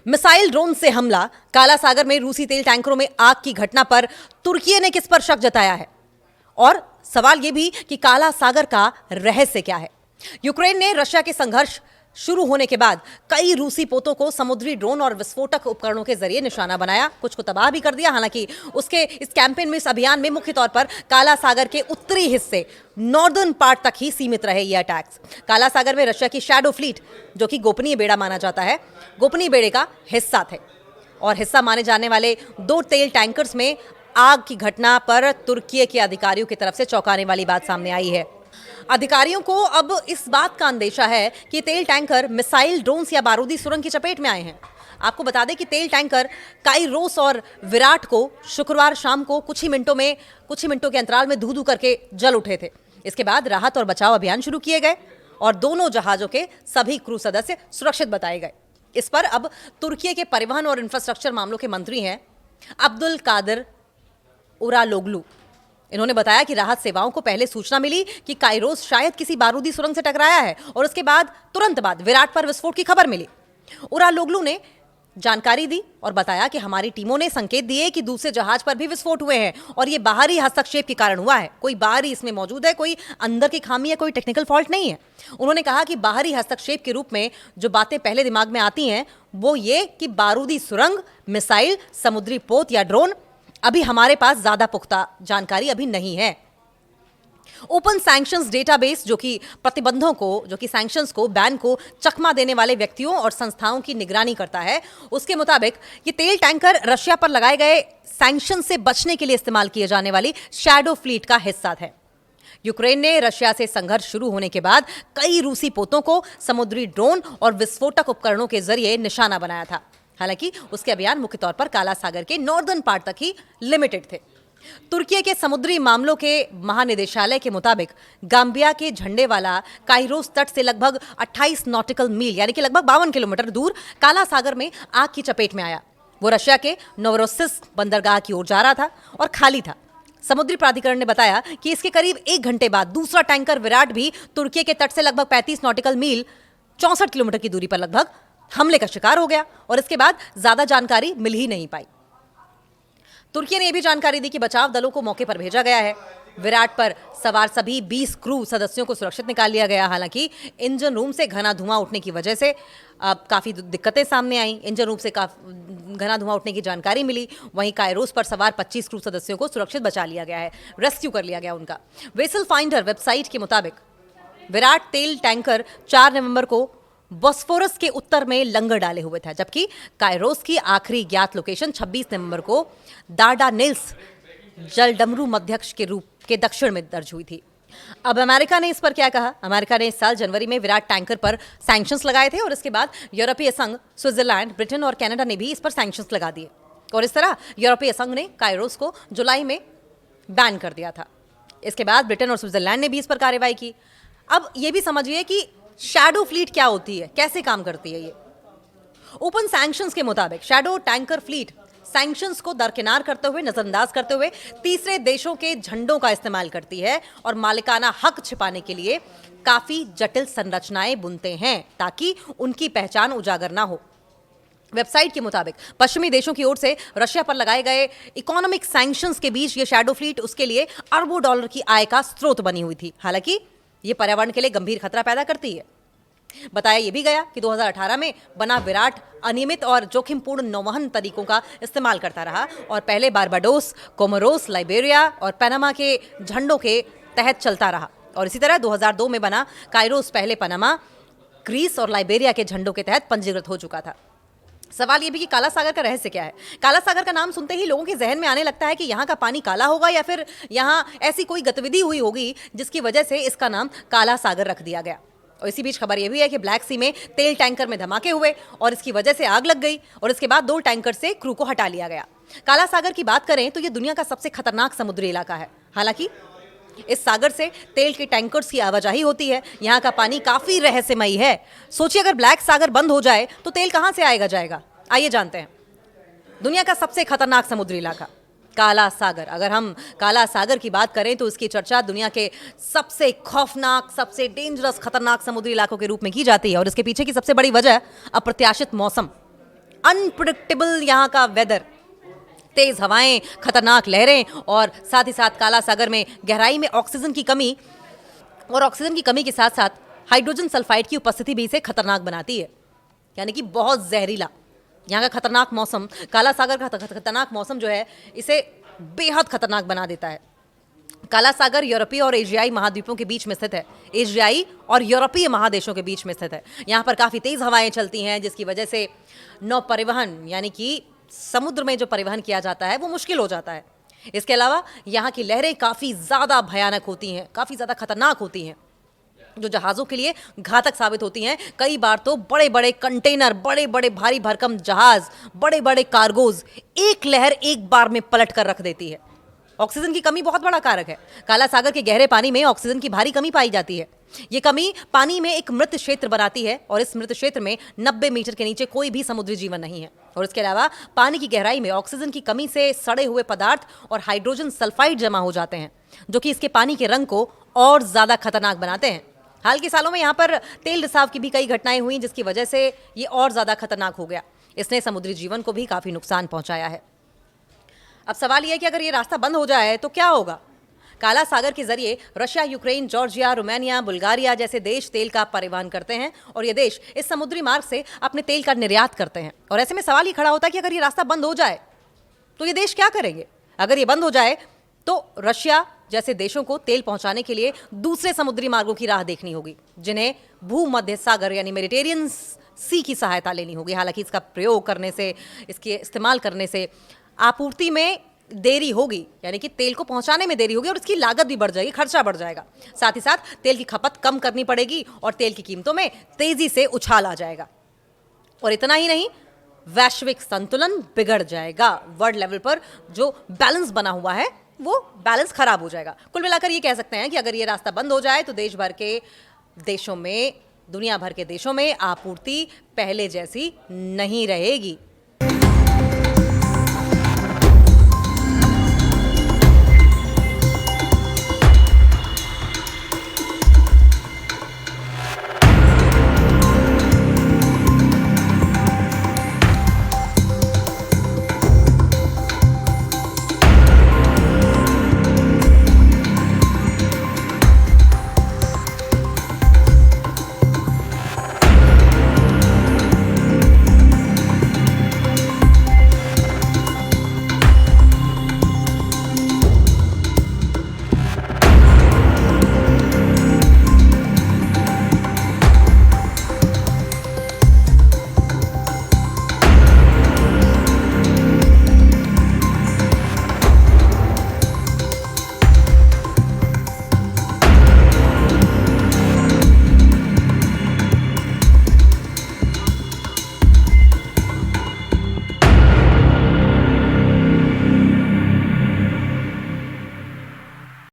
Missile drone से हमला, काला सागर में रूसी तेल टैंकरों में आग की घटना पर तुर्की ने किस पर शक जताया है? और सवाल यह भी कि काला सागर का रहस्य क्या है? यूक्रेन ने रशिया के संघर्ष शुरू होने के बाद कई रूसी पोतों को समुद्री ड्रोन और विस्फोटक उपकरणों के जरिए निशाना बनाया, कुछ को तबाह भी कर दिया। हालांकि उसके इस कैंपेन में, इस अभियान में मुख्य तौर पर काला सागर के उत्तरी हिस्से, नॉर्दर्न पार्ट तक ही सीमित रहे ये अटैक्स। काला सागर में रशिया की शैडो फ्लीट, जो कि गोपनीय बेड़ा माना जाता है, गोपनीय बेड़े का हिस्सा थे और हिस्सा माने जाने वाले 2 तेल टैंकर्स में आग की घटना पर तुर्की के अधिकारियों की तरफ से चौंकाने वाली बात सामने आई है। अधिकारियों को अब इस बात का अंदेशा है कि तेल टैंकर मिसाइल, ड्रोन्स या बारूदी सुरंग की चपेट में आए हैं। आपको बता दें कि तेल टैंकर काइरोस और विराट को शुक्रवार शाम को कुछ ही मिनटों के अंतराल में धू धू करके जल उठे थे। इसके बाद राहत और बचाव अभियान शुरू किए गए और दोनों जहाजों के सभी क्रू सदस्य सुरक्षित बताए गए। इस पर अब तुर्की के परिवहन और इंफ्रास्ट्रक्चर मामलों के मंत्री हैं अब्दुल कादिर उरालोगलू। इन्होंने बताया कि राहत सेवाओं को पहले सूचना मिली कि काइरोस शायद किसी बारूदी सुरंग से टकराया है और उसके बाद तुरंत बाद विराट पर विस्फोट की खबर मिली। उरालोगलू ने जानकारी दी और बताया कि हमारी टीमों ने संकेत दिए कि दूसरे जहाज पर भी विस्फोट हुए हैं और यह बाहरी हस्तक्षेप के कारण हुआ है। कोई बाहरी इसमें मौजूद है, कोई अंदर की खामी या कोई टेक्निकल फॉल्ट नहीं है। उन्होंने कहा कि बाहरी हस्तक्षेप के रूप में जो बातें पहले दिमाग में आती हैं वो ये कि बारूदी सुरंग, मिसाइल, समुद्री पोत या ड्रोन, अभी हमारे पास ज्यादा पुख्ता जानकारी अभी नहीं है। ओपन सैंक्शंस डेटाबेस, जो कि प्रतिबंधों को, जो कि सैंक्शंस को, बैन को चकमा देने वाले व्यक्तियों और संस्थाओं की निगरानी करता है, उसके मुताबिक ये तेल टैंकर रशिया पर लगाए गए सैंक्शन से बचने के लिए इस्तेमाल किए जाने वाली शैडो फ्लीट का हिस्सा थे। यूक्रेन ने रशिया से संघर्ष शुरू होने के बाद कई रूसी पोतों को समुद्री ड्रोन और विस्फोटक उपकरणों के जरिए निशाना बनाया था। हालांकि उसके अभियान मुख्य तौर पर काला सागर के नॉर्दर्न पार्ट तक ही लिमिटेड थे। तुर्की के समुद्री मामलों के महानिदेशालय के मुताबिक गाम्बिया के झंडे वाला काइरोस तट से लगभग 28 नॉटिकल मील यानी कि लगभग 52 किलोमीटर दूर काला सागर में आग की चपेट में आया। वो रशिया के नोवरोसिस्क बंदरगाह की ओर जा रहा था और खाली था। समुद्री प्राधिकरण ने बताया कि इसके करीब 1 घंटे बाद दूसरा टैंकर विराट भी तुर्की के तट से लगभग 35 नॉटिकल मील 64 किलोमीटर की दूरी पर लगभग हमले का शिकार हो गया और इसके बाद ज्यादा जानकारी मिल ही नहीं पाई। तुर्की ने यह भी जानकारी दी कि बचाव दलों को मौके पर भेजा गया है। विराट पर सवार सभी 20 क्रू सदस्यों को सुरक्षित निकाल लिया गया। हालांकि इंजन रूम से घना धुआं उठने की वजह से काफ़ी दिक्कतें सामने आई। इंजन रूम से घना धुआं उठने की जानकारी मिली। वहीं काइरोस पर सवार 25 क्रू सदस्यों को सुरक्षित बचा लिया गया है, रेस्क्यू कर लिया गया उनका। वेसल फाइंडर वेबसाइट के मुताबिक विराट तेल टैंकर 4 नवंबर को बॉस्फोरस के उत्तर में लंगर डाले हुए था, जबकि काइरोस की आखिरी ज्ञात लोकेशन 26 नवंबर को दार्डानेल्स जलडमरू मध्यक्ष के रूप के दक्षिण में दर्ज हुई थी। अब अमेरिका ने इस पर क्या कहा? अमेरिका ने इस साल जनवरी में विराट टैंकर पर सैंक्शंस लगाए थे और इसके बाद यूरोपीय संघ, स्विट्जरलैंड, ब्रिटेन और कनाडा ने भी इस पर सैंक्शंस लगा दिए और इस तरह यूरोपीय संघ ने काइरोस को जुलाई में बैन कर दिया था। इसके बाद ब्रिटेन और स्विट्जरलैंड ने भी इस पर कार्रवाई की। अब यह भी समझिए कि शैडो फ्लीट क्या होती है, कैसे काम करती है ये। ओपन सैंक्शंस के मुताबिक शैडो टैंकर फ्लीट सैंक्शंस को दरकिनार करते हुए, नजरअंदाज करते हुए तीसरे देशों के झंडों का इस्तेमाल करती है और मालिकाना हक छिपाने के लिए काफी जटिल संरचनाएं बुनते हैं ताकि उनकी पहचान उजागर ना हो। वेबसाइट के मुताबिक पश्चिमी देशों की ओर से रशिया पर लगाए गए इकोनॉमिक सैंक्शंस के बीच ये शैडो फ्लीट उसके लिए अरबों डॉलर की आय का स्रोत बनी हुई थी। हालांकि ये पर्यावरण के लिए गंभीर खतरा पैदा करती है। बताया यह भी गया कि 2018 में बना विराट अनियमित और जोखिमपूर्ण नौवहन तरीकों का इस्तेमाल करता रहा और पहले बारबाडोस, कोमोरोस, लाइबेरिया और पनामा के झंडों के तहत चलता रहा और इसी तरह 2002 में बना काइरोस पहले पनामा, ग्रीस और लाइबेरिया के झंडों के तहत पंजीकृत हो चुका था। सवाल यह भी कि काला सागर का रहस्य क्या है? काला सागर का नाम सुनते ही लोगों के जहन में आने लगता है कि यहाँ का पानी काला होगा या फिर यहाँ ऐसी कोई गतिविधि हुई होगी जिसकी वजह से इसका नाम काला सागर रख दिया गया। और इसी बीच खबर यह भी है कि ब्लैक सी में तेल टैंकर में धमाके हुए और इसकी वजह से आग लग गई और इसके बाद 2 टैंकर से क्रू को हटा लिया गया। काला सागर की बात करें तो यह दुनिया का सबसे खतरनाक समुद्री इलाका है। हालांकि इस सागर से तेल के टैंकर्स की आवाजाही होती है। यहाँ का पानी काफी रहस्यमयी है। सोचिए अगर ब्लैक सागर बंद हो जाए तो तेल कहां से आएगा जाएगा? आइए जानते हैं। दुनिया का सबसे खतरनाक समुद्री इलाका काला सागर। अगर हम काला सागर की बात करें तो इसकी चर्चा दुनिया के सबसे खौफनाक, सबसे डेंजरस, खतरनाक समुद्री इलाकों के रूप में की जाती है और इसके पीछे की सबसे बड़ी वजह अप्रत्याशित मौसम, अनप्रिडिक्टेबल यहाँ का वेदर, तेज हवाएं, खतरनाक लहरें और साथ ही साथ काला सागर में गहराई में ऑक्सीजन की कमी, और ऑक्सीजन की कमी के साथ साथ हाइड्रोजन सल्फाइड की उपस्थिति भी इसे खतरनाक बनाती है, यानी कि बहुत जहरीला। यहाँ का खतरनाक मौसम, काला सागर का खतरनाक मौसम जो है इसे बेहद खतरनाक बना देता है। काला सागर यूरोपीय और एशियाई महाद्वीपों के बीच में स्थित है, एशियाई और यूरोपीय महादेशों के बीच में स्थित है। यहाँ पर काफ़ी तेज़ हवाएं चलती हैं, जिसकी वजह से नौ परिवहन यानी कि समुद्र में जो परिवहन किया जाता है वो मुश्किल हो जाता है। इसके अलावा यहाँ की लहरें काफ़ी ज़्यादा भयानक होती हैं, काफ़ी ज़्यादा खतरनाक होती हैं, जो जहाज़ों के लिए घातक साबित होती हैं। कई बार तो बड़े बड़े कंटेनर, बड़े बड़े भारी भरकम जहाज़, बड़े बड़े कार्गोज एक लहर एक बार में पलट कर रख देती है। ऑक्सीजन की कमी बहुत बड़ा कारक है। काला सागर के गहरे पानी में ऑक्सीजन की भारी कमी पाई जाती है। ये कमी पानी में एक मृत क्षेत्र बनाती है और इस मृत क्षेत्र में 90 मीटर के नीचे कोई भी समुद्री जीवन नहीं है। और इसके अलावा पानी की गहराई में ऑक्सीजन की कमी से सड़े हुए पदार्थ और हाइड्रोजन सल्फाइड जमा हो जाते हैं, जो कि इसके पानी के रंग को और ज़्यादा खतरनाक बनाते हैं। हाल के सालों में यहाँ पर तेल रिसाव की भी कई घटनाएं हुई, जिसकी वजह से ये और ज़्यादा खतरनाक हो गया। इसने समुद्री जीवन को भी काफ़ी नुकसान पहुँचाया है। अब सवाल यह है कि अगर ये रास्ता बंद हो जाए तो क्या होगा। काला सागर के जरिए Russia, Ukraine, Georgia, Romania, Bulgaria जैसे देश तेल का परिवहन करते हैं और ये देश इस समुद्री मार्ग से अपने तेल का निर्यात करते हैं। और ऐसे में सवाल ये खड़ा होता है कि अगर ये रास्ता बंद हो जाए तो ये देश क्या करेंगे। अगर ये बंद हो जाए तो रशिया जैसे देशों को तेल पहुंचाने के लिए दूसरे समुद्री मार्गों की राह देखनी होगी, जिन्हें भूमध्य सागर यानी मेडिटेरियन सी की सहायता लेनी होगी। हालांकि इसका प्रयोग करने से, इसके इस्तेमाल करने से आपूर्ति में देरी होगी, यानी कि तेल को पहुंचाने में देरी होगी और इसकी लागत भी बढ़ जाएगी, खर्चा बढ़ जाएगा। साथ ही साथ तेल की खपत कम करनी पड़ेगी और तेल की कीमतों में तेजी से उछाल आ जाएगा। और इतना ही नहीं, वैश्विक संतुलन बिगड़ जाएगा। वर्ल्ड लेवल पर जो बैलेंस बना हुआ है वो बैलेंस खराब हो जाएगा। कुल मिलाकर ये कह सकते हैं कि अगर ये रास्ता बंद हो जाए तो देश भर के देशों में, दुनिया भर के देशों में आपूर्ति पहले जैसी नहीं रहेगी।